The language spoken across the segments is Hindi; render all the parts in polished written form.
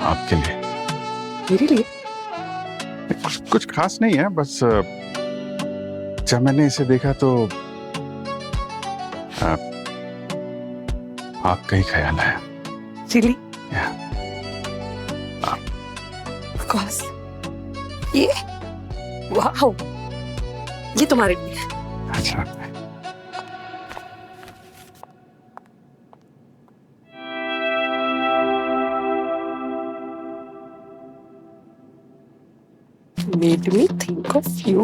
आपके लिए। मेरे लिए? कुछ खास नहीं है, बस जब मैंने इसे देखा तो आपका ही ख्याल आया। चिली? या। Of course. ये वाह, ये तुम्हारे लिए। अच्छा, Made me think of you.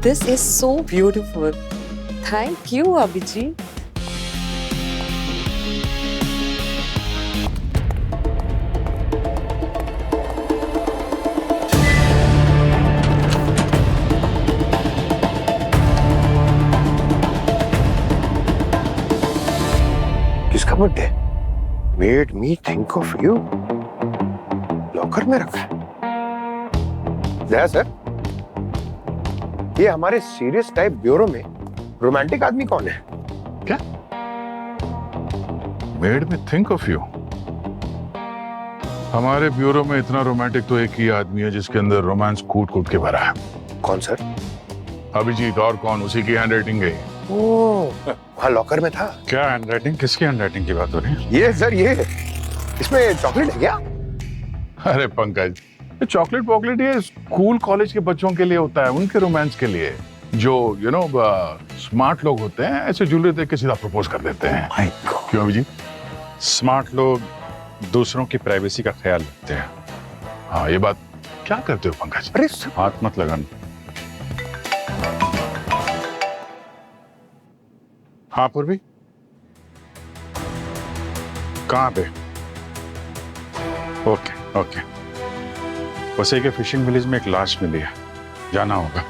This is so beautiful. Thank you, Abhijit. किसका birthday? Made me think of you. Locker में रखा है। जया सर, ये हमारे सीरियस टाइप ब्यूरो में रोमांटिक आदमी कौन है? क्या? Made me think of you. हमारे ब्यूरो में इतना रोमांटिक तो एक ही आदमी है जिसके अंदर रोमांस कूट कूट के भरा है। कौन सर? अभिजीत, और कौन? उसी की हैंडराइटिंग है। ओह, वहाँ लॉकर में था। क्या हैंडराइटिंग? किसकी हैंडराइटिंग की बात हो रही है? ये सर, ये इसमें चॉकलेट है क्या? अरे पंकज, ये चॉकलेट वॉकलेट ये स्कूल कॉलेज के बच्चों के लिए होता है, उनके रोमांस के लिए। जो स्मार्ट लोग होते हैं ऐसे ज्वेलरी देख के सीधा प्रपोज कर देते हैं। My God. क्यों अभिजीत? स्मार्ट लोग दूसरों की प्राइवेसी का ख्याल रखते हैं। हाँ, ये बात क्या करते हो पंकज? अरे सर, हाथ मत लगाना। हाँ पूर्वी, कहाँ पे? ओके ओके, वसई के फिशिंग विलेज में एक लाश मिली है, जाना होगा।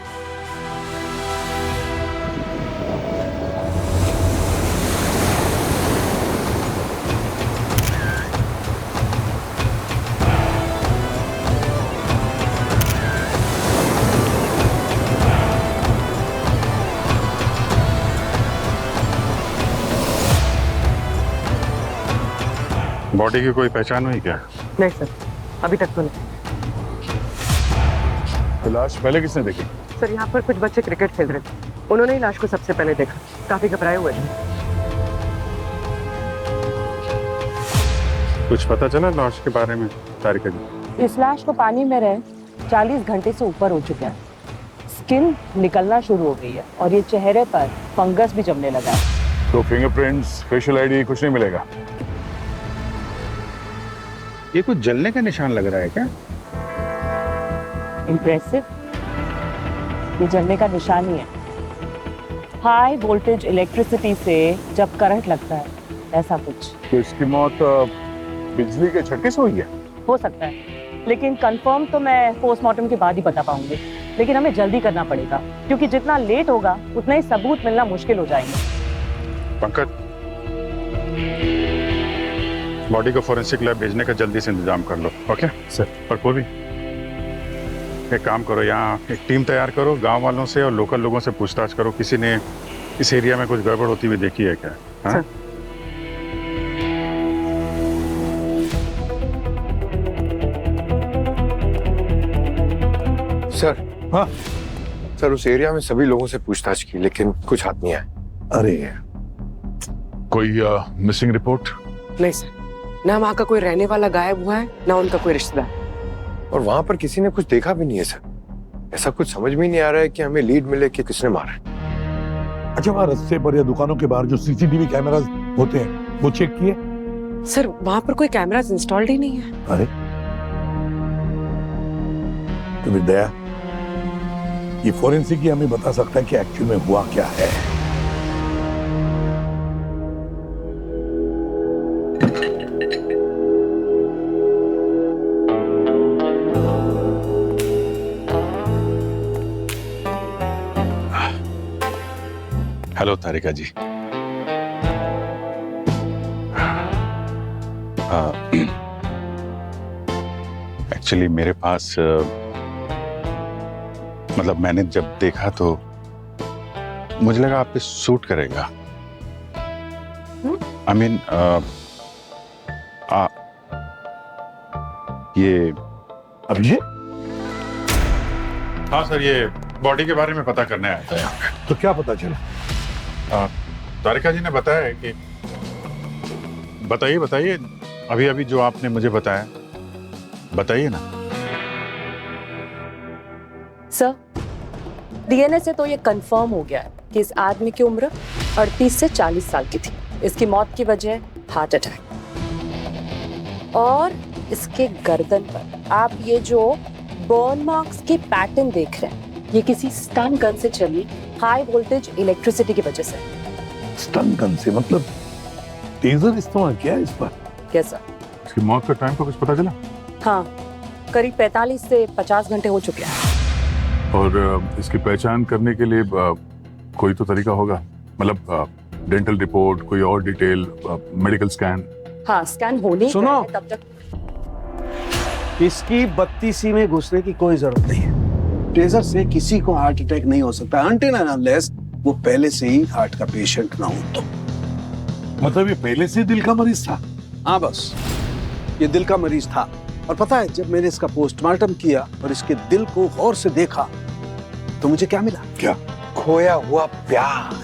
बॉडी की कोई पहचान हुई क्या? नहीं सर, अभी तक तो नहीं। तो लाश पहले किसने देखी? सर, यहाँ पर कुछ बच्चे क्रिकेट खेल रहे थे, उन्होंने ही लाश को सबसे पहले देखा। काफी घबराए हुए थे। कुछ पता चला लाश के बारे में तारिका जी? इस लाश को पानी में रहे 40 घंटे से ऊपर हो चुका है। स्किन निकलना शुरू हो गई है और ये चेहरे पर फंगस भी जमने लगा है। तो फिंगरप्रिंट्स, फेशियल आईडी कुछ नहीं मिलेगा? ये कुछ जलने का निशान लग रहा है क्या? इम्प्रेसिव। ये जलने का निशान ही है। हाई वोल्टेज इलेक्ट्रिसिटी से जब करंट लगता है, ऐसा कुछ। तो इसकी मौत बिजली के झटके से हुई है? हो सकता है, लेकिन कंफर्म तो मैं पोस्टमार्टम के बाद ही बता पाऊंगी। लेकिन हमें जल्दी करना पड़ेगा, क्योंकि जितना लेट होगा उतना ही सबूत मिलना मुश्किल हो जाएंगे। पंकज, बॉडी को फोरेंसिक लैब भेजने का जल्दी से इंतजाम कर लो। Okay sir. और कोई भी एक काम करो, यहाँ एक टीम तैयार करो, गांव वालों से और लोकल लोगों से पूछताछ करो, किसी ने इस एरिया में कुछ गड़बड़ होती हुई देखी है क्या? हाँ? सर। हाँ सर, उस एरिया में सभी लोगों से पूछताछ की, लेकिन कुछ हाथ नहीं आया। अरे कोई मिसिंग रिपोर्ट? नहीं सर, ना वहाँ का कोई रहने वाला गायब हुआ है, ना उनका कोई रिश्तेदार। और वहां पर किसी ने कुछ देखा भी नहीं है सर। ऐसा कुछ समझ में नहीं आ रहा है कि हमें लीड मिले कि किसने मारा है। अच्छा, वहाँ रास्ते पर या दुकानों के बाहर जो सीसीटीवी कैमरास होते हैं वो चेक किए? सर, वहाँ पर कोई कैमरास इंस्टॉल्ड ही नहीं है। अरे तो विद्या, ये फोरेंसिक ही हमें बता सकता है कि एक्चुअल में हुआ क्या है। हेलो तारिका जी। एक्चुअली मेरे पास मतलब मैंने जब देखा तो मुझे लगा आप पे सूट करेगा। आई मीन ये अभिजीत, हाँ सर, ये बॉडी के बारे में पता करने आया था यहाँ पे। तो क्या पता चला? तारिका जी ने बताया है कि बताइए बताइए, अभी अभी जो आपने मुझे बताया बताइए ना। सर, डीएनए से तो ये कंफर्म हो गया है कि इस आदमी की उम्र 38 से 40 साल की थी। इसकी मौत की वजह हार्ट अटैक। और इसके गर्दन पर आप ये जो बर्न मार्क्स के पैटर्न देख रहे हैं, ये किसी स्टन गन से चली हाई वोल्टेज इलेक्ट्रिसिटी की वजह से। स्टन गन से मतलब टेजर इस्तेमाल किया है इस पर? Yes sir. इसकी मौत का टाइम का कुछ पता चला? हाँ, करीब 45 से 50 घंटे हो चुके हैं। और इसकी पहचान करने के लिए कोई तो तरीका होगा, मतलब डेंटल रिपोर्ट, कोई और डिटेल, मेडिकल स्कैन? हाँ, स्कैन होने ही सुनो। गए हैं, तब तक इसकी 32 में घुसने की कोई जरूरत नहीं है। टेजर से किसी को हार्ट अटैक नहीं हो सकता अनटिल एंड अनलेस वो पहले से ही हार्ट का पेशेंट ना हो तो। मतलब ये पहले से दिल का मरीज था? हाँ बस, ये दिल का मरीज था। और पता है, जब मैंने इसका पोस्टमार्टम किया और इसके दिल को गौर से देखा तो मुझे क्या मिला? क्या? खोया हुआ प्यार।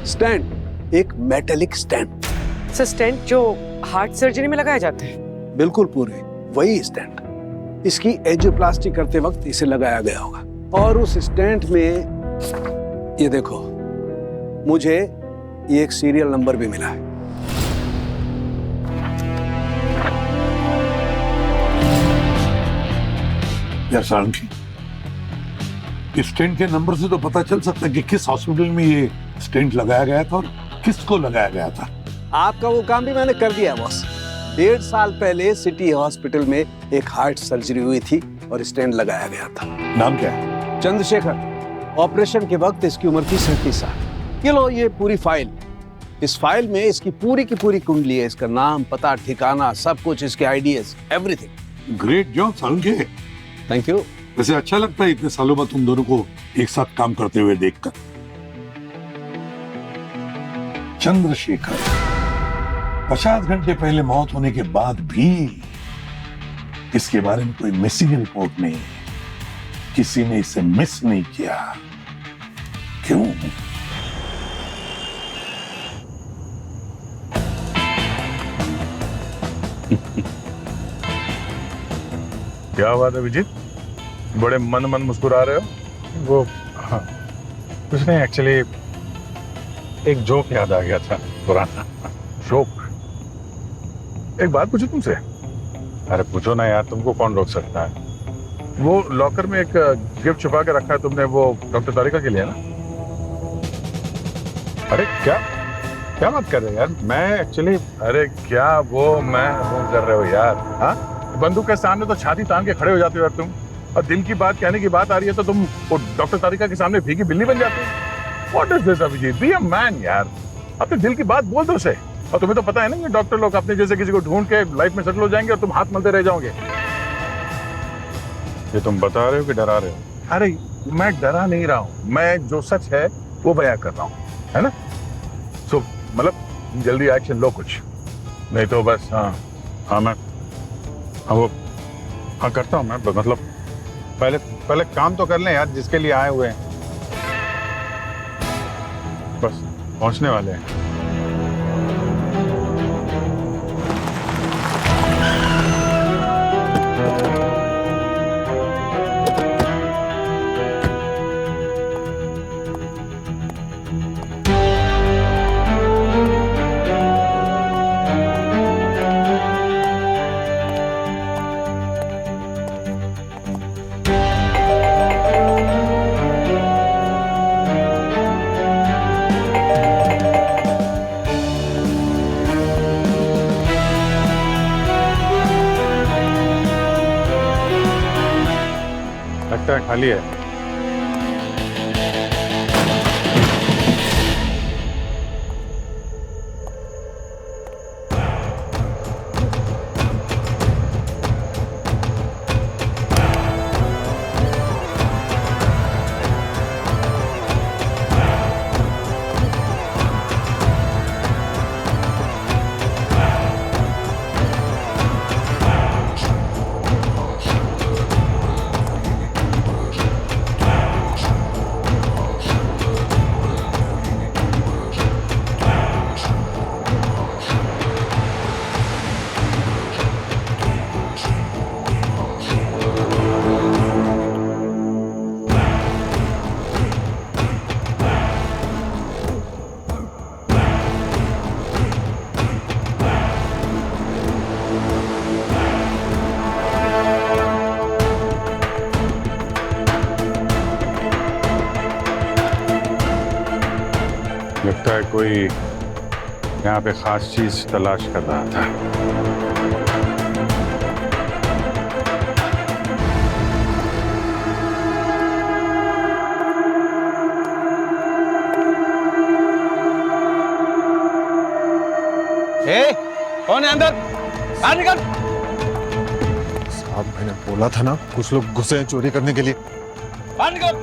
स्टैंड, एक मेटेलिक स्टैंड। सर स्टेंट जो हार्ट सर्जरी में लगाए जाते हैं? बिल्कुल पूरे वही स्टैंड। इसकी एंजियोप्लास्टी करते वक्त इसे लगाया गया होगा। और उस स्टैंड में ये देखो, मुझे ये एक सीरियल नंबर भी मिला है। यार सारंगी, स्टेंट के नंबर से तो पता चल सकता है कि किस हॉस्पिटल में ये स्टेंट लगाया गया था और किसको लगाया गया था। आपका वो काम भी मैंने कर दिया बॉस। 1.5 साल पहले सिटी हॉस्पिटल में एक हार्ट सर्जरी हुई थी और स्टेंट लगाया गया था। नाम क्या है? चंद्रशेखर। ऑपरेशन के वक्त इसकी उम्र थी 37 साल। ये लो, ये पूरी फाइल। इस फाइल में इसकी पूरी की पूरी कुंडली है, इसका नाम, पता, ठिकाना, सब कुछ, इसके ideas, everything. Great job sarangi. Thank you. वैसे अच्छा लगता है इतने सालों बाद तुम दोनों को एक साथ काम करते हुए देखकर। चंद्रशेखर, 50 घंटे पहले मौत होने के बाद भी इसके बारे में कोई मिसिंग रिपोर्ट नहीं, किसी ने इसे मिस नहीं किया। क्यों? क्या बात है विजीत, बड़े मन मुस्कुरा रहे हो? वो हाँ, कुछ नहीं, एक्चुअली एक जोक याद आ गया था, पुराना जोक। एक बात पूछूं तुमसे? अरे पूछो ना यार, तुमको कौन रोक सकता है? वो लॉकर में एक गिफ्ट छुपा के रखा है तुमने, वो डॉक्टर तारिका के लिए ना? अरे क्या क्या बात कर रहे हो यार? मैं एक्चुअली, अरे क्या वो कर रहे हो यार? हाँ, बंदूक के सामने तो छाती तान के खड़े हो जाते हो यार तुम, और दिल की बात कहने की बात आ रही है तो तुम वो डॉक्टर तारिका के सामने भीगी बिल्ली बन जाती हो। What is this Abhijit? Be a man यार, अपने दिल की बात बोल दो उसे। और तुम्हें तो पता है ना कि डॉक्टर लोग अपने जैसे किसी को ढूंढ के लाइफ में सेटल हो जाएंगे और तुम हाथ मलते रह जाओगे। ये तुम बता रहे हो कि डरा रहे हो? अरे मैं डरा नहीं रहा हूँ, मैं जो सच है वो बयां कर रहा हूँ, है ना? सो मतलब जल्दी एक्शन लो कुछ, नहीं तो बस मैं करता हूँ मैं, मतलब पहले काम तो कर लें यार जिसके लिए आए हुए हैं। बस पहुंचने वाले हैं। खाली है। लगता है कोई यहाँ पे खास चीज तलाश कर रहा था। कौन है अंदर? बाहर निकल। साहब मैंने बोला था ना कुछ लोग घुसे हैं चोरी करने के लिए। बाहर निकल।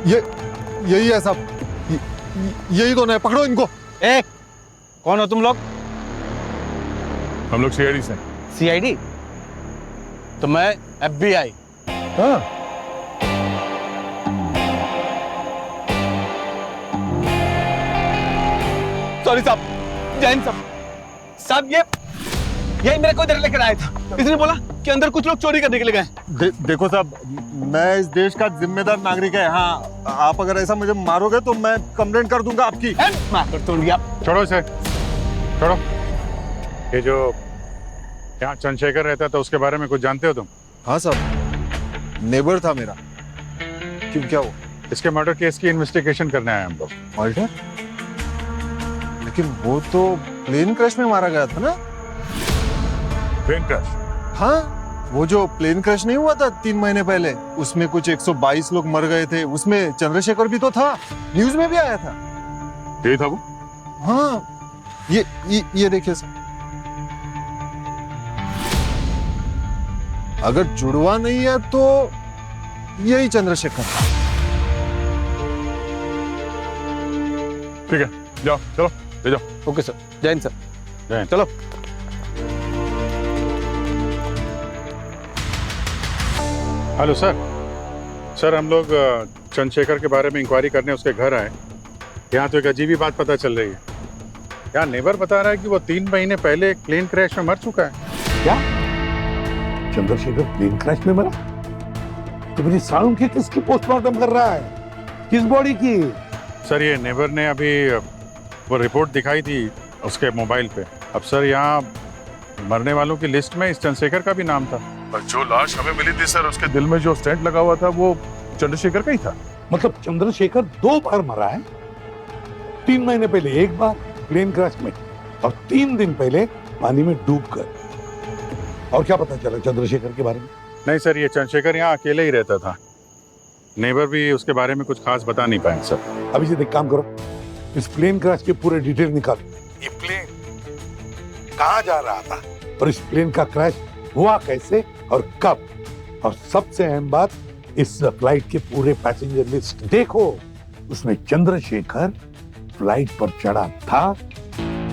ये यही है साहब। यही कौन है? पकड़ो इनको। कौन हो तुम लोग? हम लोग सीआईडी से। सीआईडी? तो मैं FBI। हाँ सॉरी साहब, जैन साहब। साहब ये मेरे को इधर लेकर आया था। इसने बोला कि अंदर कुछ लोग चोरी करने के लिए गए। देखो साहब, मैं इस देश का जिम्मेदार नागरिक है। हाँ, आप अगर ऐसा मुझे मारोगे तो मैं कंप्लेंट कर दूंगा आपकी। मार कर तोड़ दिया। छोड़ो इसे, छोड़ो। ये जो यहाँ चंद्रशेखर रहता था उसके बारे में कुछ जानते हो तुम? हाँ साहब, नेबर था मेरा। क्यों, क्या हुआ? इसके मर्डर केस की इन्वेस्टिगेशन करने आए हम लोग। मर्डर? लेकिन वो तो प्लेन क्रैश में मारा गया था ना? Plane crash? हाँ, वो जो प्लेन क्रैश नहीं हुआ था 3 महीने पहले, उसमें कुछ 122 लोग मर गए थे। उसमें चंद्रशेखर भी तो था, न्यूज में भी आया था। यही था वो? हाँ, ये देखिए सर, अगर जुड़वा नहीं है तो यही चंद्रशेखर। ठीक है, जाओ, चलो ले जाओ। Okay sir, Jain sir. Jain. चलो। Hello sir. सर हम लोग चंद्रशेखर के बारे में इंक्वायरी करने उसके घर आए। यहाँ तो एक अजीब ही बात पता चल रही है। यहाँ नेबर बता रहा है कि वो 3 महीने पहले एक प्लेन क्रैश में मर चुका है। क्या चंद्रशेखर प्लेन क्रैश में मरा? तो मेरी साउंड की किसकी पोस्टमार्टम कर रहा है? किस बॉडी की? सर ये नेबर ने अभी वो रिपोर्ट दिखाई थी उसके मोबाइल पे। अब सर यहाँ मरने वालों की लिस्ट में इस चंद्रशेखर का भी नाम था। पर जो लाश हमें मिली थी सर, उसके दिल में जो स्टेंट लगा हुआ था वो चंद्रशेखर का ही था। मतलब चंद्रशेखर 2 बार मरा है? 3 महीने पहले एक बार प्लेन क्रैश में, और 3 दिन पहले पानी में डूबकर। और क्या पता चला चंद्रशेखर के बारे में? नहीं सर, ये चंद्रशेखर यहाँ अकेले ही रहता था। नेबर भी उसके बारे में कुछ खास बता नहीं पाए सर। अभी से एक काम करो, इस प्लेन क्रैश के पूरे डिटेल निकालो। ये प्लेन कहाँ जा रहा था और इस प्लेन का क्रैश हुआ कैसे और कब? और सबसे अहम बात, इस फ्लाइट के पूरे पैसेंजर लिस्ट देखो। उसमें चंद्रशेखर फ्लाइट पर चढ़ा था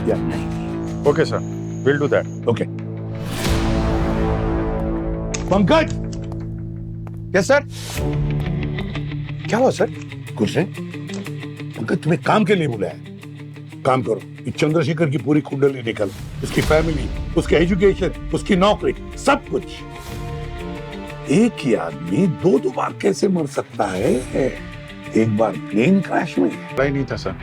या नहीं? Okay sir, will do that. Okay. Pankaj. Yes sir. क्या हुआ सर? कुछ नहीं, पंकज तुम्हें काम के लिए बुलाया है। काम करो, इस चंद्रशेखर की पूरी कुंडली निकल, उसकी फैमिली, उसके एजुकेशन, उसकी नौकरी, सब कुछ। एक ही आदमी 2 बार कैसे मर सकता है? एक बार प्लेन क्रैश में। पता ही नहीं था सर।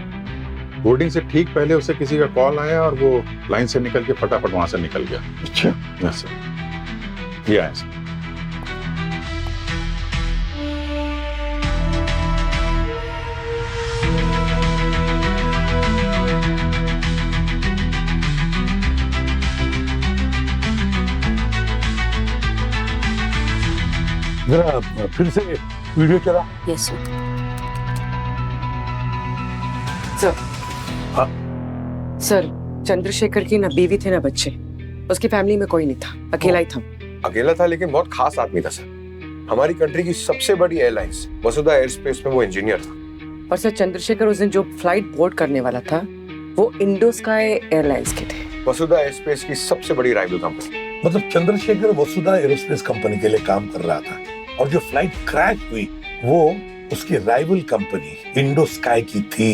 बोर्डिंग से ठीक पहले उसे किसी का कॉल आया और वो लाइन से निकल के फटाफट वहां से निकल गया। अच्छा, यस सर, ये आया सर। जरा फिर से वीडियो चला। Yes sir. सर हाँ? सर, चंद्रशेखर की ना बीवी थे ना बच्चे, उसकी फैमिली में कोई नहीं था, अकेला ही था। अकेला था लेकिन बहुत खास आदमी था सर। हमारी कंट्री की सबसे बड़ी एयरलाइंस वसुधा एयरस्पेस में वो इंजीनियर था। और सर, चंद्रशेखर उस दिन जो फ्लाइट बोर्ड करने वाला था वो इंडो स्काई एयरलाइंस के थे। वसुधा एयरस्पेस की सबसे बड़ी राइवल कंपनी। मतलब चंद्रशेखर वसुधा एरोस्पेस कंपनी के लिए काम कर रहा था और जो फ्लाइट क्रैश हुई वो उसकी राइवल कंपनी इंडो स्काई की थी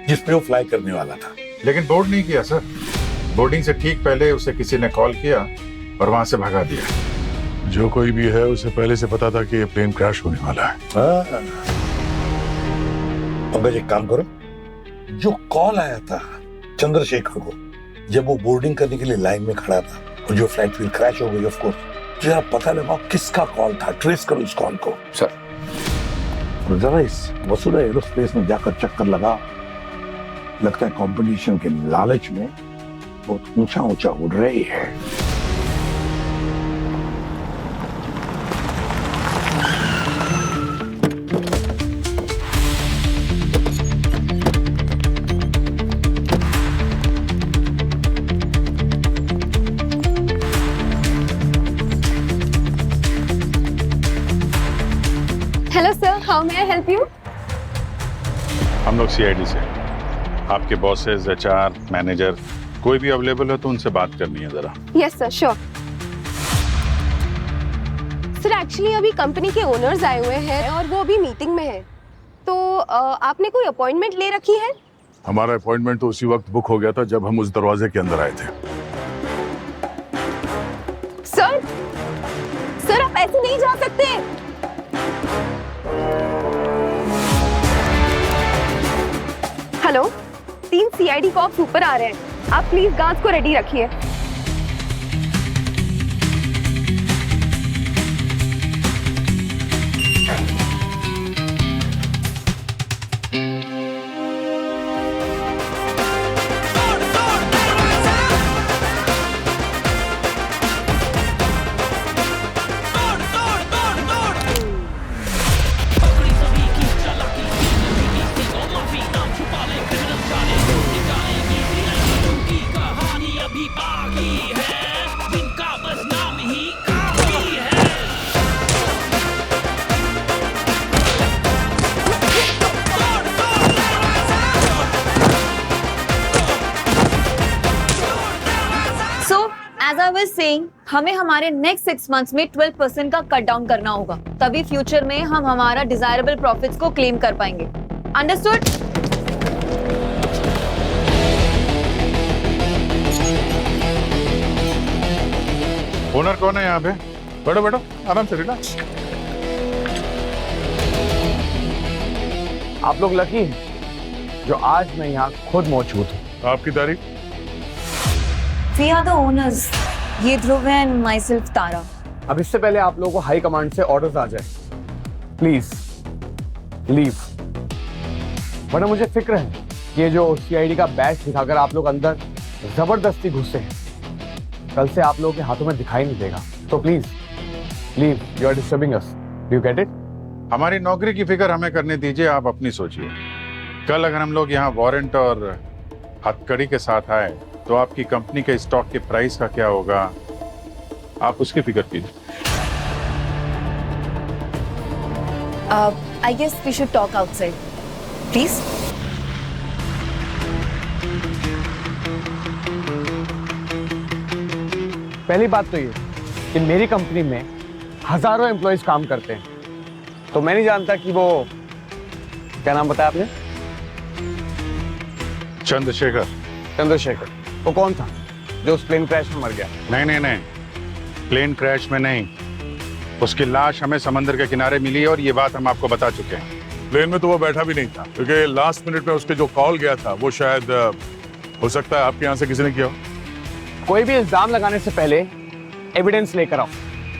जिसपे वो फ्लाई करने वाला था। लेकिन बोर्ड नहीं किया सर। बोर्डिंग से ठीक पहले उसे किसी ने कॉल किया और वहां से भगा दिया। जो कोई भी है उसे पहले से पता था कि ये प्लेन क्रैश होने वाला है। पंकज एक काम करो, जो कॉल आया था चंद्रशेखर को जब वो बोर्डिंग करने के लिए लाइन में खड़ा था और जो फ्लाइट फिर क्रैश हो गई, ऑफ कोर्स जरा पता लगाओ किसका कॉल था, ट्रेस करो इस कॉल को। सर जरा इस वसुधा एरोस्पेस में जाकर चक्कर लगा। लगता है कंपटीशन के लालच में बहुत ऊंचा ऊंचा उड़ रही है। Hello sir, how may I help you? हम लोग सीआईडी से, आपके बॉसेस, एचआर, मैनेजर कोई भी अवेलेबल है तो उनसे बात करनी है जरा। Yes sir, sure. Sir actually अभी कंपनी के ओनर्स आए हुए हैं और वो अभी मीटिंग में है, तो आपने कोई अपॉइंटमेंट ले रखी है? हमारा अपॉइंटमेंट तो उसी वक्त बुक हो गया था जब हम उस दरवाजे के अंदर आए थे। सर आप ऐसे नहीं जा सकते। हेलो, 3 सीआईडी कॉप्स ऊपर आ रहे हैं, आप प्लीज गार्ड्स को रेडी रखिए। As I was saying, हमें हमारे नेक्स्ट 6 मंथ्स में 12% का कट डाउन करना होगा, तभी फ्यूचर में हम हमारा डिजायरेबल प्रॉफिट्स को क्लेम कर पाएंगे। अंडरस्टूड? ओनर कौन है यहाँ पे? बैठो बैठो, आराम से, रिलैक्स। आप लोग लकी हैं जो आज मैं यहाँ खुद मौजूद हूँ। आपकी तारीफ। We are the owners. ये ध्रुव and myself तारा। अब इससे पहले आप लोगों को हाई कमांड से ऑर्डर्स आ जाए, प्लीज लीव, वरना मुझे फिक्र है कि ये जो सीआईडी का बैच दिखाकर आप लोग अंदर जबरदस्ती घुसे हैं, कल से आप लोगों के हाथों में दिखाई नहीं देगा। तो please leave, you are disturbing us. Do you get it? हमारी नौकरी की फिक्र हमें करने दीजिए, आप अपनी सोचिए। कल अगर हम लोग यहाँ वारंट और हथकड़ी के साथ आए तो आपकी कंपनी के स्टॉक के प्राइस का क्या होगा, आप उसकी फिक्र कीजिए। I guess we should talk outside, please. पहली बात तो ये कि मेरी कंपनी में हजारों एम्प्लॉयज काम करते हैं, तो मैं नहीं जानता कि वो, क्या नाम बताया आपने? चंद्रशेखर। चंद्रशेखर। वो कौन था जो उस प्लेन क्रैश में मर गया? नहीं नहीं नहीं, प्लेन क्रैश में नहीं, उसकी लाश हमें समंदर के किनारे मिली और ये बात हम आपको बता चुके हैं। प्लेन में तो वो बैठा भी नहीं था, क्योंकि लास्ट मिनट में उसके जो कॉल गया था वो शायद हो सकता है आपके यहाँ से किसी ने किया हो। कोई भी इल्जाम लगाने से पहले एविडेंस लेकर आओ,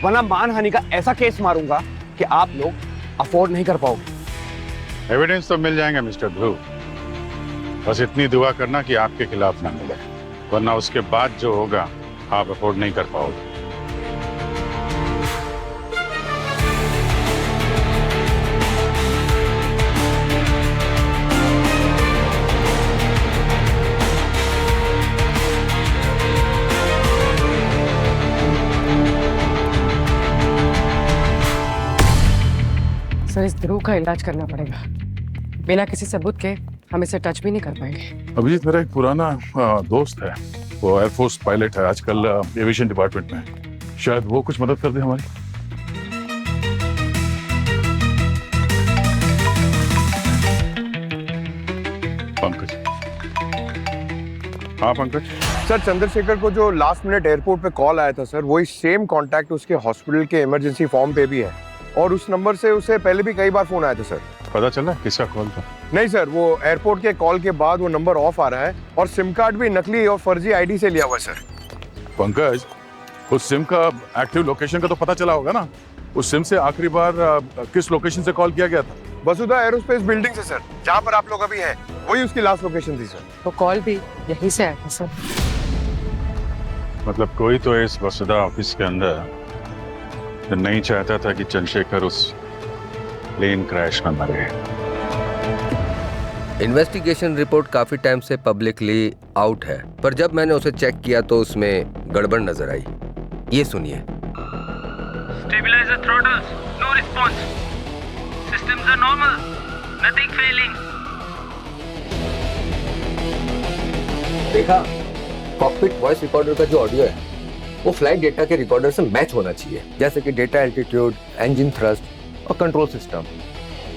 वरना मानहानि का ऐसा केस मारूंगा कि आप लोग अफोर्ड नहीं कर पाओगे। एविडेंस तो मिल जाएंगे मिस्टर ध्रुव, बस इतनी दुआ करना कि आपके खिलाफ ना मिले, वरना उसके बाद जो होगा आप अफोर्ड नहीं कर पाओगे। सर इस ध्रुव का इलाज करना पड़ेगा। बिना किसी सबूत के हम इसे टच भी नहीं कर पाएंगे। अभिजीत मेरा एक पुराना दोस्त है, वो एयरफोर्स पायलट है, आजकल एविएशन डिपार्टमेंट में है। शायद वो कुछ मदद कर दे हमारी। पंकज। हाँ पंकज। सर चंद्रशेखर को जो लास्ट मिनट एयरपोर्ट पे कॉल आया था सर, वही सेम कांटेक्ट उसके हॉस्पिटल के इमरजेंसी फॉर्म पे भी है, और उस नंबर से उसे पहले भी कई बार फोन आया था सर। पता चला किसका कॉल था? नहीं सर, वो एयरपोर्ट के कॉल के बाद वो नंबर ऑफ आ रहा है, और सिम कार्ड भी नकली और फर्जी आईडी से लिया हुआ है सर। पंकज, उस सिम का एक्टिव लोकेशन का तो पता चला होगा ना? उस सिम से आखिरी बार किस लोकेशन से कॉल किया गया था? वसुधा एरोस्पेस बिल्डिंग से सर, जहाँ पर आप लोग अभी हैं, वही उसकी लास्ट लोकेशन थी सर। तो कॉल भी यहीं से आया था सर। मतलब कोई तो इस वसुधा ऑफिस के अंदर नहीं चाहता था कि चंद्रशेखर उस प्लेन क्रैश में मरे। इन्वेस्टिगेशन रिपोर्ट काफी टाइम से पब्लिकली आउट है, पर जब मैंने उसे चेक किया तो उसमें गड़बड़ नजर आई। ये सुनिए। Stabilizer throttles, no response. Systems are normal, nothing failing. देखा, कॉकपिट वॉइस रिकॉर्डर का जो ऑडियो है वो फ्लाइट डेटा के रिकॉर्डर से मैच होना चाहिए, जैसे कि डेटा एल्टीट्यूड, इंजन थ्रस्ट और कंट्रोल सिस्टम।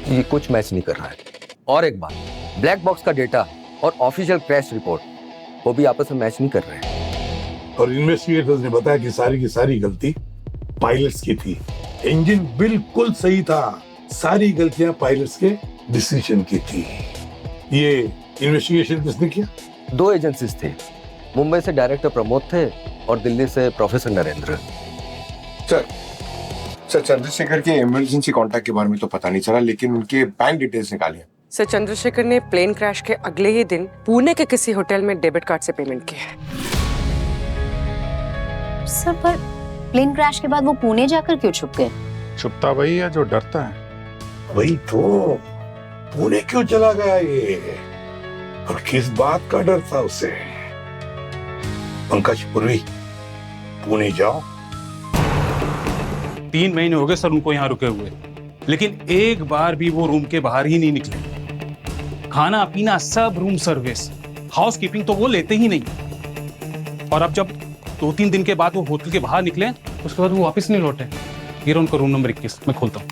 ये कुछ मैच नहीं कर रहा है। और एक बात, ब्लैक बॉक्स का डेटा और ऑफिशियल क्रैश रिपोर्ट वो भी आपस में मैच नहीं कर रहे हैं। और इन्वेस्टिगेटर्स ने बताया कि सारी की सारी गलती पायलट्स की थी। इंजन बिल्कुल सही था, सारी गलतियां पायलट्स के डिसीजन की थी। ये इन्वेस्टिगेशन किसने किया? 2 एजेंसीज थे, मुंबई से डायरेक्टर प्रमोद थे और दिल्ली से प्रोफेसर नरेंद्र। सर चंद्रशेखर के इमरजेंसी कांटेक्ट के बारे में तो पता नहीं चला, लेकिन उनके बैंक डिटेल्स निकाले। सर चंद्रशेखर ने प्लेन क्रैश के अगले ही दिन पुणे के किसी होटल में डेबिट कार्ड से पेमेंट की है। सर पर प्लेन क्रैश के बाद वो पुणे जाकर क्यों छुप गए? छुपता वही है जो डरता है। वही तो, पुणे क्यों चला गया ये, और किस बात का डर था उसे? पंकज, पूर्वी, पुणे जाओ। 3 महीने हो गए सर उनको यहाँ रुके हुए, लेकिन एक बार भी वो रूम के बाहर ही नहीं निकले। खाना पीना सब रूम सर्विस, हाउस कीपिंग तो वो लेते ही नहीं। और अब जब 2-3 दिन के बाद वो होटल के बाहर निकले, उसके बाद वो वापस नहीं लौटे। ये रहा उनका रूम नंबर 21, मैं खोलता हूँ।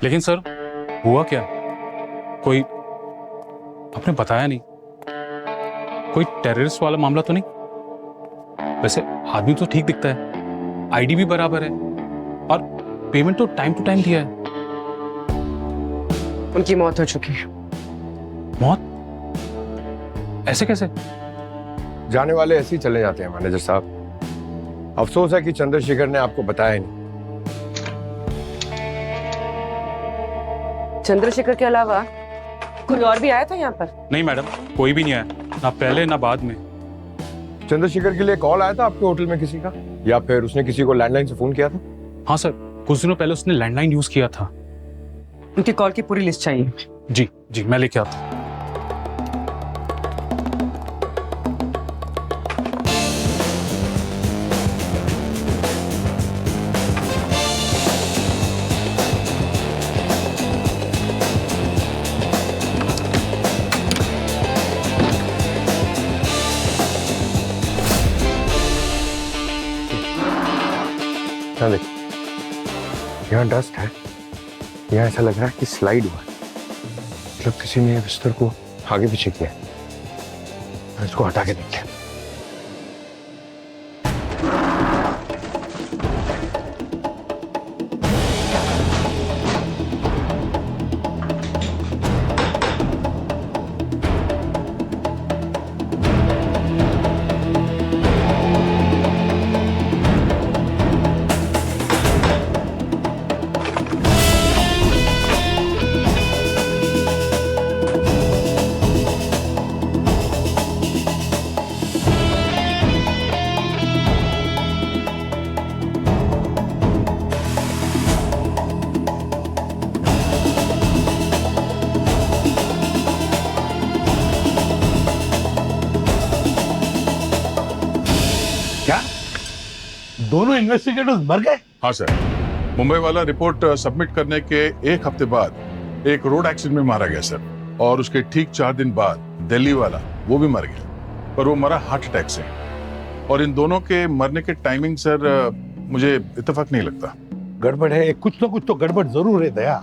लेकिन सर हुआ क्या? कोई आपने बताया नहीं। कोई टेररिस्ट वाला मामला तो नहीं? वैसे आदमी तो ठीक दिखता है, आईडी भी बराबर है, और पेमेंट तो टाइम टू टाइम दिया है। उनकी मौत हो चुकी है। मौत? ऐसे कैसे? जाने वाले ऐसे ही चले जाते हैं मैनेजर साहब। अफसोस है कि चंद्रशेखर ने आपको बताया नहीं। चंद्रशेखर के अलावा कोई और भी आया था यहाँ पर? नहीं मैडम, कोई भी नहीं आया, ना पहले ना बाद में। चंद्रशेखर के लिए कॉल आया था आपके होटल में किसी का, या फिर उसने किसी को लैंडलाइन से फोन किया था? हाँ सर, कुछ दिनों पहले उसने लैंडलाइन यूज किया था। उनकी कॉल की पूरी लिस्ट चाहिए। जी जी, मैं लेके आता हूँ। देख, यहाँ डस्ट है, यहाँ ऐसा लग रहा है कि स्लाइड हुआ है, मतलब किसी ने बिस्तर को आगे पीछे किया। इसको हटा के देखते हैं। क्या दोनों इन्वेस्टिगेटर्स मर गए? हाँ सर, मुंबई वाला रिपोर्ट सबमिट करने के एक हफ्ते बाद एक रोड एक्सीडेंट में मारा गया सर, और उसके ठीक 4 दिन बाद दिल्ली वाला वो भी मर गया, पर वो मरा हार्ट अटैक से। और इन दोनों के मरने के टाइमिंग सर मुझे इत्तेफाक नहीं लगता। गड़बड़ है, कुछ ना कुछ तो गड़बड़ जरूर है दया।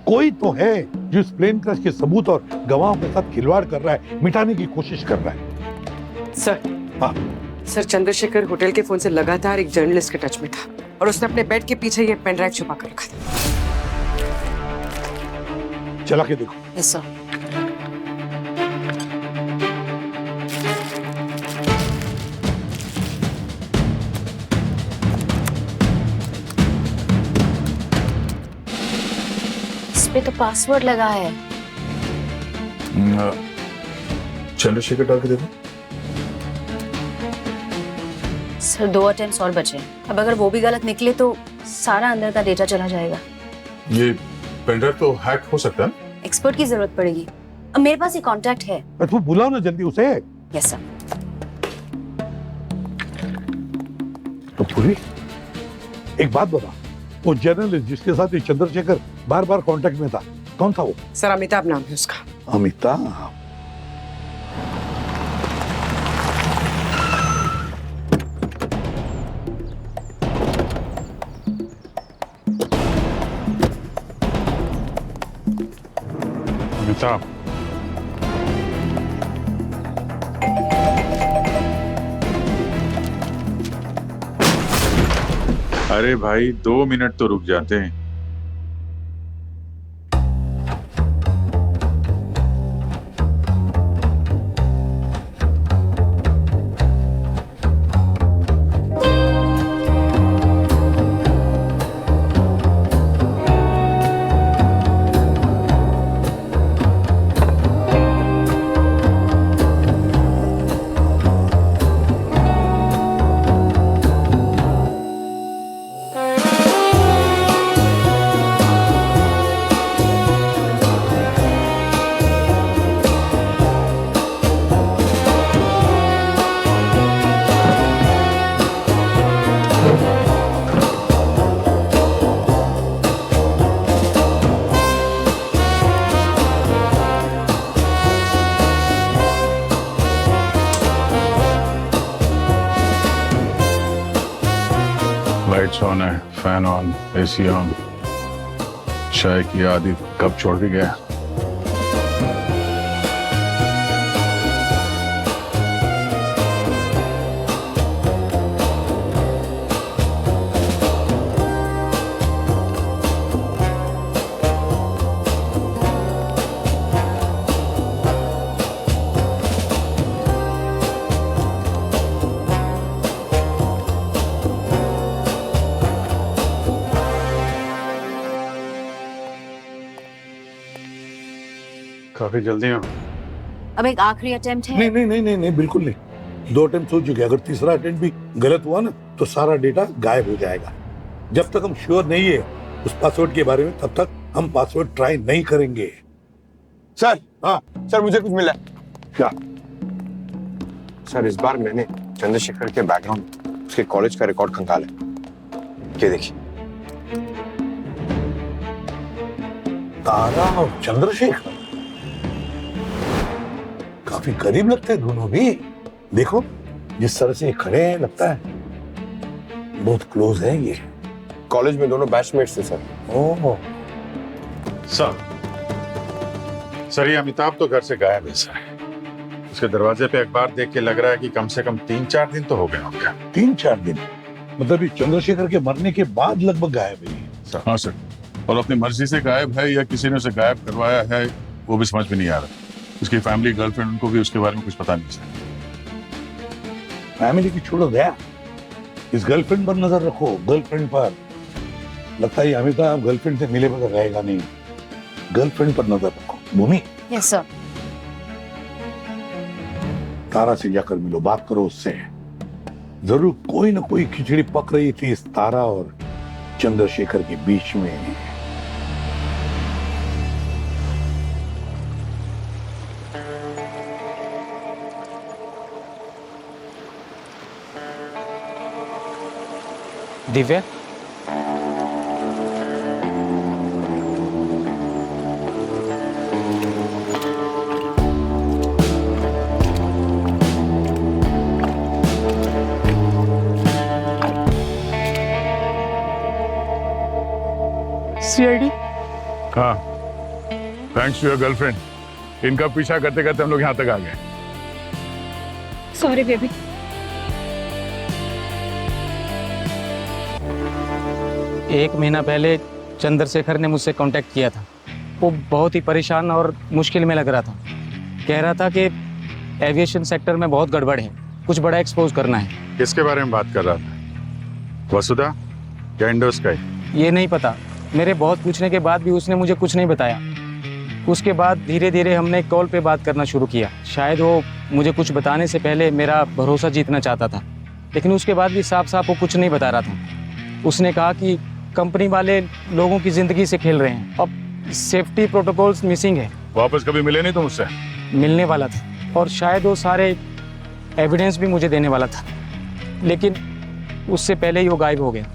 कोई तो है जो इस प्लेन क्रैश के सबूत और गवाहों के साथ खिलवाड़ कर रहा है, मिटाने की कोशिश कर रहा है। सर, हाँ सर चंद्रशेखर होटल के फोन से लगातार एक जर्नलिस्ट के टच में था और उसने अपने बेड के पीछे ये पेन ड्राइव छुपा कर रखा था। चला के देखो। Yes sir. इस पे तो पासवर्ड लगा है। चंद्रशेखर डाल के देखो। सर 2 अटेम्प्ट्स और बचे हैं। अब अगर वो भी गलत निकले तो सारा अंदर का डेटा चला जाएगा। ये पेनड्राइव तो हैक हो सकता है। एक्सपर्ट की जरूरत पड़ेगी। अब मेरे पास एक कांटेक्ट है। तू बुलाओ ना जल्दी उसे। Yes sir. तो पूरी एक बात बता, वो जर्नलिस्ट जिसके साथ ये चंद्रशेखर बार बार कांटेक्ट में था, कौन था वो? सर अमिताभ नाम है उसका। अमिताभ? अमिताभ, अरे भाई 2 मिनट तो रुक जाते हैं। लाइट्स ऑन है, फैन ऑन, एसी ऑन। चाय की आदत कब छोड़ के गया? काफी जल्दी हो। अब एक आखिरी अटेम्प्ट है। नहीं, बिल्कुल नहीं। 2 अटेम्प्ट हो चुके। अगर तीसरा अटेम्प्ट भी गलत हुआ ना तो सारा डेटा गायब हो जाएगा। जब तक हम श्योर नहीं है उस पासवर्ड के बारे में, तब तक हम पासवर्ड ट्राई नहीं करेंगे। सर, हाँ सर मुझे कुछ मिला। क्या? सर इस बार मैंने चंद्रशेखर के बैकग्राउंड, उसके कॉलेज का रिकॉर्ड खंगाला। ये देखिए। तारा और चंद्रशेखर काफी करीब लगते हैं दोनों भी। देखो जिस तरह से खड़े हैं, लगता है बहुत क्लोज है ये। कॉलेज में दोनों बैचमेट्स थे सर। ओह सर ये अमिताभ तो घर से गायब है सर। उसके दरवाजे पे अखबार देख के लग रहा है कि कम से कम 3-4 दिन तो हो गए होंगे। 3-4 दिन? मतलब ये चंद्रशेखर के मरने के बाद लगभग गायब है। हाँ सर, और अपनी मर्जी से गायब है या किसी ने उसे गायब करवाया है वो भी समझ में नहीं आ रहा। उसकी फैमिली, गर्लफ्रेंड, उनको भी उसके बारे में कुछ पता नहीं सर। फैमिली की छोड़ो दया, इस गर्लफ्रेंड पर नजर रखो। गर्लफ्रेंड पर लगता है अमिताभ गर्लफ्रेंड से मिले बगैर रहेगा नहीं। गर्लफ्रेंड पर नजर रखो। भूमि। Yes sir. तारा से जाकर मिलो, बात करो उससे। जरूर कोई ना कोई खिचड़ी पक रही थी इस तारा और चंद्रशेखर के बीच में। दिव्या, सीआईडी। हाँ, थैंक्स टू योर गर्लफ्रेंड, इनका पीछा करते करते हम लोग यहाँ तक आ गए। Sorry baby. एक महीना पहले चंद्रशेखर ने मुझसे कांटेक्ट किया था। वो बहुत ही परेशान और मुश्किल में लग रहा था। कह रहा था कि एविएशन सेक्टर में बहुत गड़बड़ है, कुछ बड़ा एक्सपोज करना है। किसके बारे में बात कर रहा था? वसुधा या इंडोस्काई? ये नहीं पता, मेरे बहुत पूछने के बाद भी उसने मुझे कुछ नहीं बताया। उसके बाद धीरे धीरे हमने कॉल पे बात करना शुरू किया। शायद वो मुझे कुछ बताने से पहले मेरा भरोसा जीतना चाहता था, लेकिन उसके बाद भी साफ साफ वो कुछ नहीं बता रहा था। उसने कहा कि कंपनी वाले लोगों की जिंदगी से खेल रहे हैं, अब सेफ्टी प्रोटोकॉल्स मिसिंग है। वापस कभी मिले नहीं तुम उससे? मिलने वाला था और शायद वो सारे एविडेंस भी मुझे देने वाला था, लेकिन उससे पहले ही वो गायब हो गया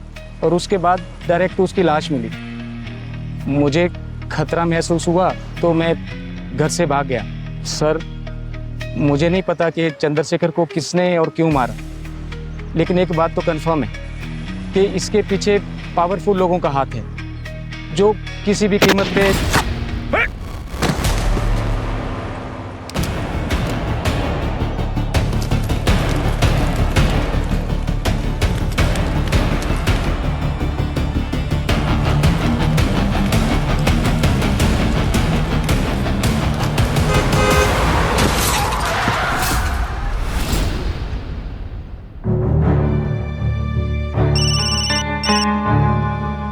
और उसके बाद डायरेक्ट उसकी लाश मिली। मुझे खतरा महसूस हुआ तो मैं घर से भाग गया। सर, मुझे नहीं पता कि चंद्रशेखर को किसने और क्यों मारा, लेकिन एक बात तो कंफर्म है कि इसके पीछे पावरफुल लोगों का हाथ है जो किसी भी कीमत पे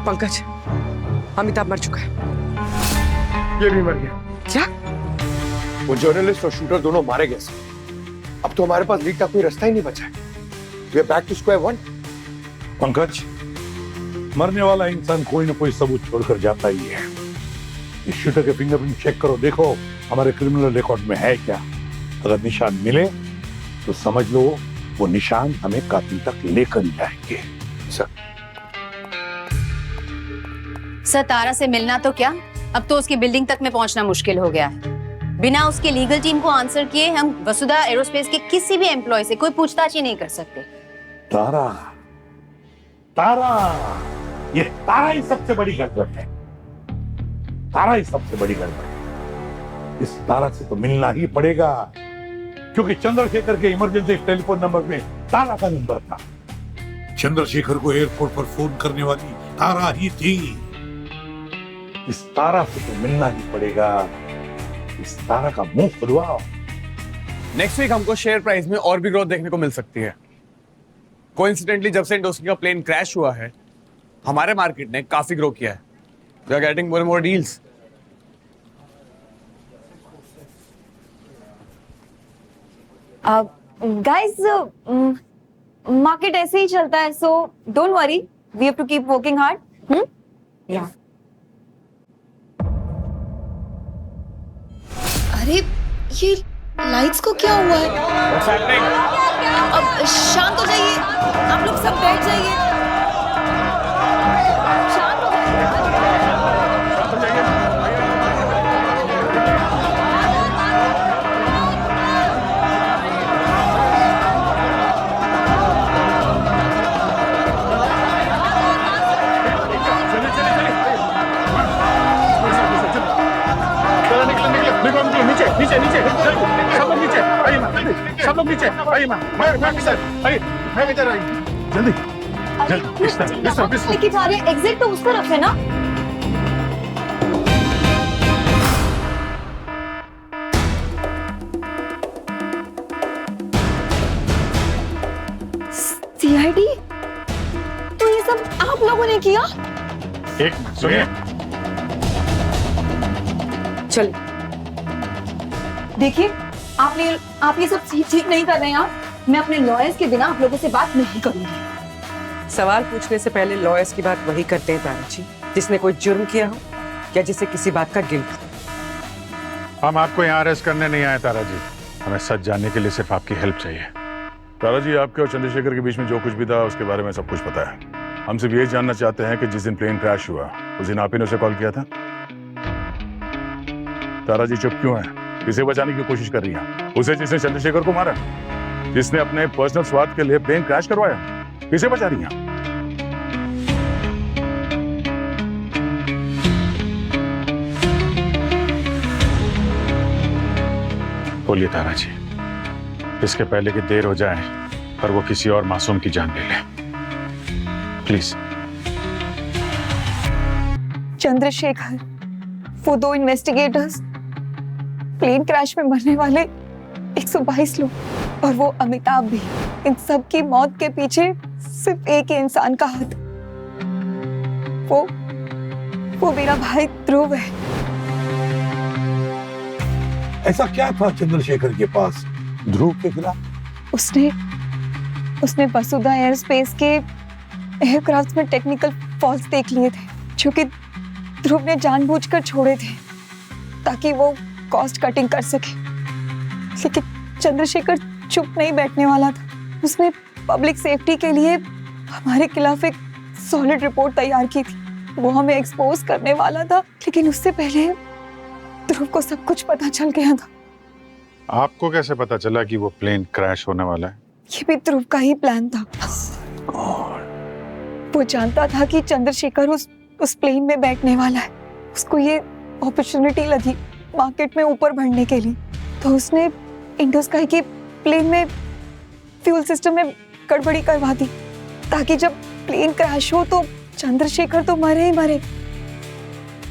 पंकज, अमिताभ मर चुका है। ये भी मर गया। क्या? वो जर्नलिस्ट और शूटर दोनों मारे गए। अब तो हमारे पास लीड का कोई रास्ता ही नहीं बचा है। We are back to square one. Pankaj, मरने वाला इंसान कोई ना कोई सबूत छोड़कर जाता ही है। इस शूटर के फिंगरप्रिंट चेक करो, देखो हमारे क्रिमिनल रिकॉर्ड में है क्या। अगर निशान मिले तो समझ लो वो निशान हमें कातिल तक लेकर जाएंगे। सर, तारा से मिलना तो क्या, अब तो उसकी बिल्डिंग तक में पहुंचना मुश्किल हो गया है। बिना उसकी लीगल टीम को आंसर किए हम वसुधा एरोस्पेस के किसी भी एम्प्लॉय से कोई पूछताछ ही नहीं कर सकते। तारा, तारा, ये तारा ही सबसे बड़ी गड़बड़ है। तारा ही सबसे बड़ी गड़बड़ है। इस तारा से तो मिलना ही पड़ेगा, क्योंकि चंद्रशेखर के इमरजेंसी टेलीफोन नंबर में तारा का नंबर था। चंद्रशेखर को एयरपोर्ट पर फोन करने वाली तारा ही थी। इस तारा से तो मिलना ही पड़ेगा। इस तारा का मुंह खुलवाओ। नेक्स्ट वीक हमको शेयर प्राइस में और भी ग्रोथ देखने को मिल सकती है। कोइंसिडेंटली जब से इंडोस्की का प्लेन क्रैश हुआ है, हमारे मार्केट ने काफी ग्रो किया है। We are getting more and more deals. Guys, market ऐसे ही चलता है, so don't worry, we have to keep working hard. या अरे ये लाइट्स को क्या हुआ है? अब शांत हो जाइए, आप लोग सब बैठ जाइए। नीचे नीचे नीचे, सब लोग नीचे आइए माँ, सब लोग नीचे आइए माँ, मैं किधर आइए, मैं किधर आई, जल्दी जल्दी, इस तरफ लेके जा रहे हैं, एग्जिट तो उस तरफ है ना। सीआईडी, तो ये सब आप लोगों ने किया? एक सुनिए, चल देखिए, आप ये सब ठीक नहीं कर रहे हैं। आप, मैं अपने लॉयर्स के बिना आप लोगों से बात नहीं करूंगी। सवाल पूछने से पहले लॉयर्स की बात वही करते हैं तारा जी, जिसने कोई जुर्म किया हो या जिसे किसी बात का गिल्ट हो। हम आपको यहाँ अरेस्ट करने नहीं आए तारा जी, हमें सच जानने के लिए सिर्फ आपकी हेल्प चाहिए। तारा जी, आपके और चंद्रशेखर के बीच में जो कुछ भी था उसके बारे में सब कुछ पता है। हम सिर्फ ये जानना चाहते हैं कि जिस दिन प्लेन क्रैश हुआ उस दिन आप ही ने उसे कॉल किया था। तारा जी चुप क्यों है? किसे बचाने की कोशिश कर रही हैं? उसे जिसने चंद्रशेखर को मारा, जिसने अपने पर्सनल स्वार्थ के लिए प्लेन क्रैश करवाया, किसे बचा रही हैं? बोलिए तारा जी, इसके पहले कि देर हो जाए और वो किसी और मासूम की जान ले ले, प्लीज। चंद्रशेखर, वो 2 इन्वेस्टिगेटर्स, प्लेन क्रैश में मरने वाले 122 लोग और वो अमिताभ भी, इन सब की मौत के पीछे सिर्फ एक ही इंसान का हाथ। वो मेरा भाई ध्रुव है। ऐसा क्या था चंद्रशेखर के पास ध्रुव के खिलाफ? उसने वसुधा एयरस्पेस के एयरक्राफ्ट में टेक्निकल फॉल्ट्स देख लिए थे, जो कि ध्रुव ने जानबूझकर छोड़े थे ताकि वो कॉस्ट कटिंग कर सके। लेकिन चंद्रशेखर चुप नहीं बैठने वाला था। उसने पब्लिक सेफ्टी के लिए हमारे खिलाफ एक सॉलिड रिपोर्ट तैयार की थी। वो हमें एक्सपोज करने वाला था, लेकिन उससे पहले ध्रुव को सब कुछ पता चल गया था। आपको कैसे पता चला कि वो प्लेन क्रैश होने वाला है? ये भी ध्रुव का ही प्लान था। वो जानता था कि चंद्रशेखर उस प्लेन में बैठने वाला है। उसको ये अपॉर्चुनिटी लगी मार्केट में ऊपर बढ़ने के लिए, तो उसने इंडोस्काई के प्लेन में फ्यूल सिस्टम में गड़बड़ी करवा दी ताकि जब प्लेन क्रैश हो तो चंद्रशेखर तो मरे ही मरे,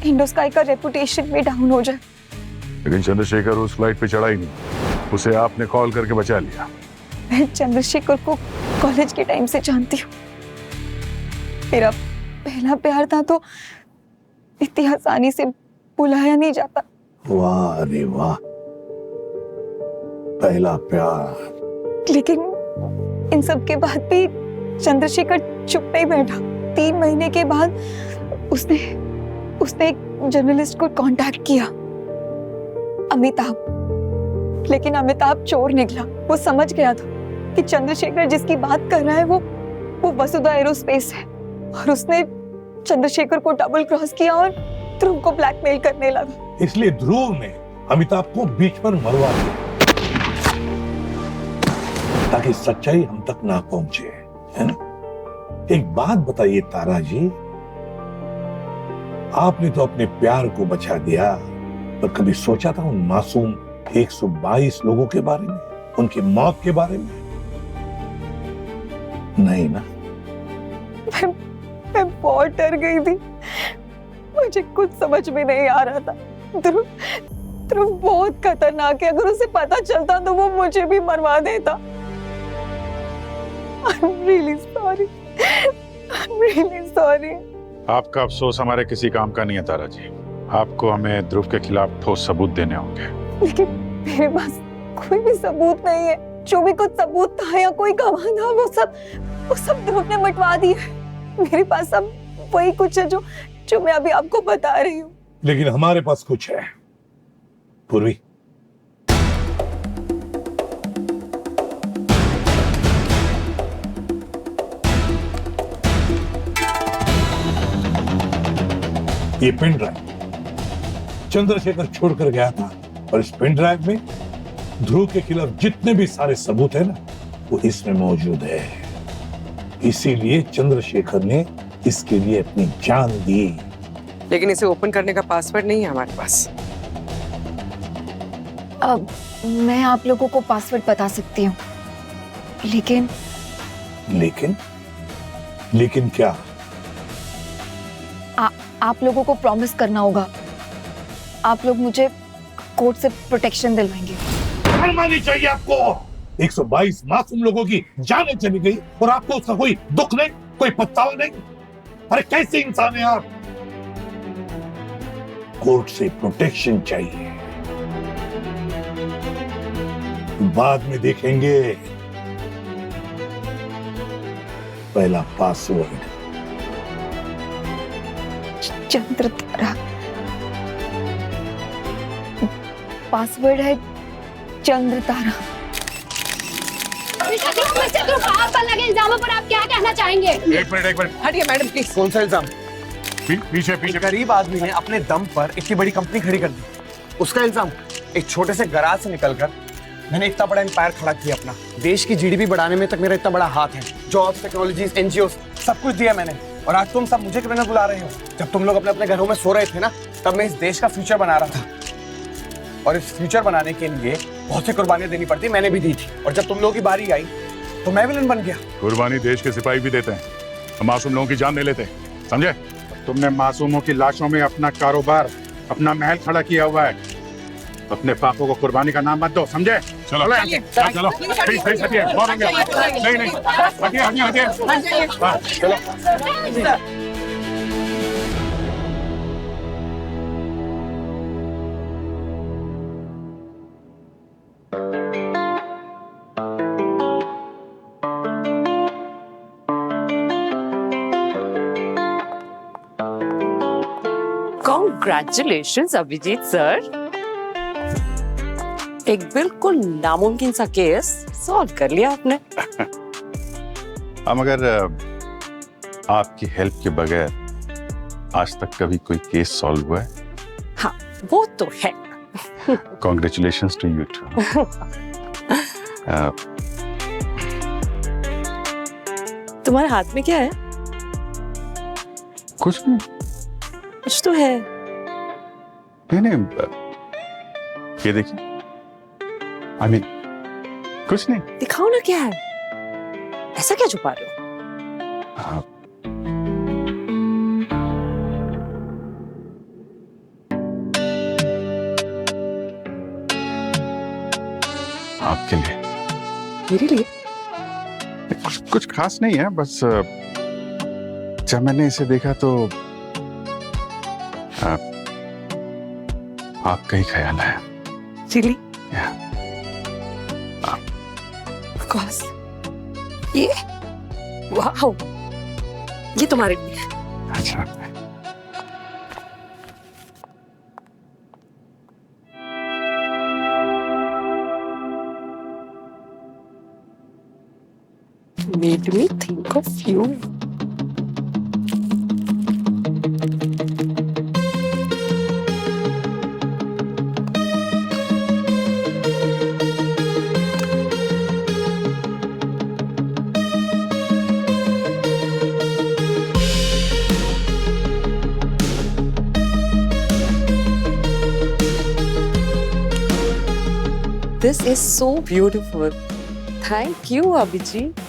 इंडोस्काई का रेपुटेशन भी डाउन हो जाए। लेकिन चंद्रशेखर उस फ्लाइट पे चढ़ा ही नहीं, उसे आपने कॉल करके बचा लिया। मैं चंद्रशेखर को कॉलेज के टाइम से जानती हूँ। मेरा पहला प्यार था तो इतनी आसानी से बुलाया नहीं जाता। वाह रे वाह, पहला प्यार। लेकिन इन सब के बाद भी चंद्रशेखर चुप नहीं बैठा। 3 महीने के बाद उसने एक जर्नलिस्ट को कांटेक्ट किया, अमिताभ। लेकिन अमिताभ चोर निकला। वो समझ गया था कि चंद्रशेखर जिसकी बात कर रहा है वो वसुधा एरोस्पेस है, और उसने चंद्रशेखर को डबल क्रॉस किया और ध्रुव को ब्लैकमेल करने लगा। इसलिए ध्रुव ने अमिताभ को बीच पर मरवा दिया ताकि सच्चाई हम तक ना पहुंचे, है ना? एक बात बताइए तारा जी, आपने तो अपने प्यार को बचा दिया, पर कभी सोचा था उन मासूम 122 लोगों के बारे में, उनकी मौत के बारे में? नहीं ना? मैं बहुत डर गई थी। मुझे कुछ समझ में नहीं आ रहा था। ध्रुव बहुत खतरनाक है। अगर उसे पता चलता तो वो मुझे भी मरवा देता। I'm really sorry. I'm really sorry. आपका अफसोस हमारे किसी काम का नहीं है तारा जी। आपको हमें ध्रुव के खिलाफ ठोस सबूत देने होंगे। लेकिन मेरे पास कोई भी सबूत नहीं है। जो भी कुछ सबूत था या कोई गवाह था, वो सब ध्रुव ने मिटवा दिया। मेरे पास सब वही कुछ है जो मैं अभी आपको बता रही हूँ। लेकिन हमारे पास कुछ है पूर्वी। ये पेन ड्राइव चंद्रशेखर छोड़कर गया था, और इस पेन ड्राइव में ध्रुव के खिलाफ जितने भी सारे सबूत है ना, वो इसमें मौजूद है। इसीलिए चंद्रशेखर ने इसके लिए अपनी जान दी। लेकिन इसे ओपन करने का पासवर्ड नहीं है हमारे पास। अब मैं आप लोगों को पासवर्ड बता सकती हूँ, लेकिन क्या? आप लोगों को प्रॉमिस करना होगा, आप लोग मुझे कोर्ट से प्रोटेक्शन दिलवाएंगे। माननी चाहिए आपको। 122 मासूम लोगों की जानें चली गई और आपको उसका कोई दुख नहीं, कोई पछतावा नहीं। अरे कैसे इंसान है आप? कोर्ट से प्रोटेक्शन चाहिए, बाद में देखेंगे। पहला पासवर्ड चंद्रतारा। पासवर्ड है चंद्रतारा। आप लगे इल्जामों पर आप क्या कहना चाहेंगे? एक मिनट हटिए मैडम प्लीज। कौन सा इल्जाम? पीछे एक गरीब आदमी ने अपने दम पर इतनी बड़ी कंपनी खड़ी कर दी, उसका इल्जाम? एक छोटे से गराज से निकलकर मैंने इतना बड़ा एम्पायर खड़ा किया अपना। देश की जीडीपी बढ़ाने में तक मेरा इतना बड़ा हाथ है। जॉब्स, टेक्नोलॉजीज, एनजीओ सब कुछ दिया मैंने, और आज तुम सब मुझे क्यों बुला रहे हो? जब तुम लोग अपने अपने घरों में सो रहे थे ना, तब मैं इस देश का फ्यूचर बना रहा था, और इस फ्यूचर बनाने के लिए बहुत सी कुर्बानियां देनी पड़ती, मैंने भी दी थी। और जब तुम लोगों की बारी आई तो मैं विलन बन गया। कुर्बानी देश के सिपाही भी देते हैं, हम मासूम लोगों की जान नहीं लेते, समझे? तुमने मासूमों की लाशों में अपना कारोबार, अपना महल खड़ा किया हुआ है। अपने पापों को कुर्बानी का नाम मत दो, समझे? चलो चलो प्लीज हटिए, बहुत हो गया। नहीं हटिए हाँ, चलो। Congratulations अभिजीत सर, एक बिल्कुल नामुमकिन सा केस सॉल्व कर लिया आपने। मगर आपकी हेल्प के बगैर आज तक कभी कोई केस सॉल्व हुआ है? हाँ वो तो है। Congratulations to you too. तुम्हारे हाथ में क्या है? कुछ नहीं। कुछ तो है। नहीं, ये देखिए। I mean, कुछ नहीं। दिखाओ ना क्या है। ऐसा क्या छुपा रहे हो? आपके लिए। मेरे लिए? कुछ खास नहीं है, बस जब मैंने इसे देखा तो आपका ही ख्याल आया। Really? Of course. ये वाह, ये तुम्हारे लिए। अच्छा। Made me think of you. This is so beautiful. Thank you, Abhijit.